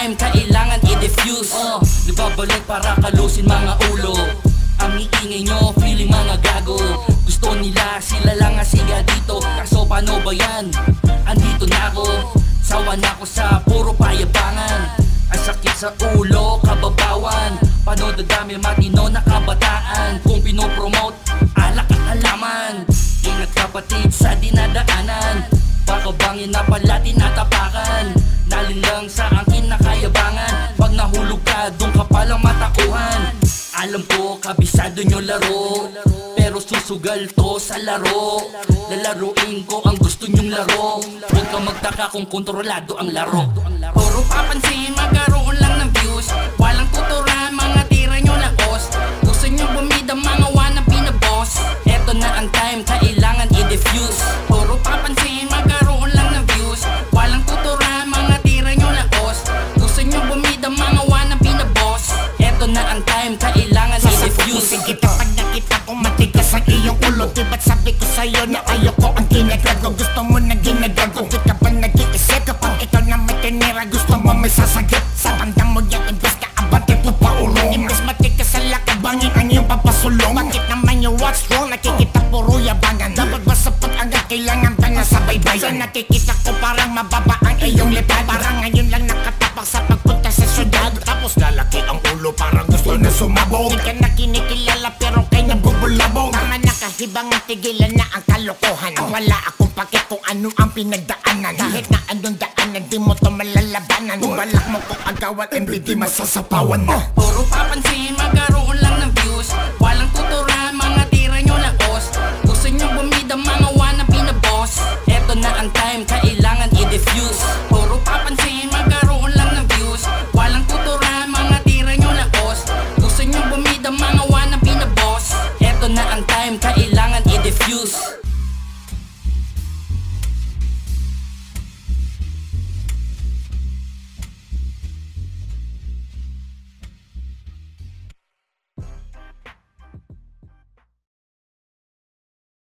time, kailangan i-diffuse. Nagbabalik para kalusin mga ulo. Ang iingay nyo, feeling mga gago. Gusto nila, sila lang ang siga dito. Kaso paano ba yan? Andito na ako. Sawa na ako sa puro payabangan. Ang sakit sa ulo, kababawan. Paano dadami matino na kabataan? Kung pinopromote, alak at alaman. Ingat kapatid sa dinadaanan. Baka bangin na pala tinatapakan. Nalin lang sa akin na kayabangan. Pag nahulog ka, doon ka palang matauhan. Alam ko, kabisado nyo laro, pero susugal to sa laro. Lalaruin ko ang gusto nyong laro. Huwag ka magtaka kung kontrolado ang laro. Puro papansin, magkaroon lang ng views. Walang tuturan, mga tira nyo lakos. Gusto nyo bumida, mga wannabe na boss. Eto na ang time, kailangan i-diffuse. Puro papansin, magkaroon lang ng views. Walang tuturan, mga tira nyo lakos. Gusto nyo bumida, mga wannabe na boss. Eto na ang time, kailangan i-diffuse. Kita pag nakita ko matigas ang iyong ulo. Diba't sabi ko sa'yo na ayoko ang ginagago. Gusto mo na ginagago, di ka ba nag-iisip? Kapag ikaw na may tinira, gusto mo may sasagip. Sa bandang mo yung imbes ka abante po paulong. Imbes matigas sa lakabangin ang iyong papasulong. Bakit naman yung what's wrong? Nakikita puro yabangan. Dapat ba sa pag-angat kailangan pa na sa baybayan? Sa nakikita ko parang mababa ang iyong lipad. Parang ngayon lang nakatapak sa pagpunta sa syudad. Tapos lalaki ang ulo parang gusto na sumabog. Di ka na kinikilala pero kay nabubulabog. Tama na kahibang tigilan na ang kalokohan. Wala akong pake kung ano ang pinagdaanan. Kahit na anong daanan di mo to malalabanan. Kung balak mo kung agawan MBD masasapawan mo. Puro papansin, magkaroon lang ng views. Walang tuturo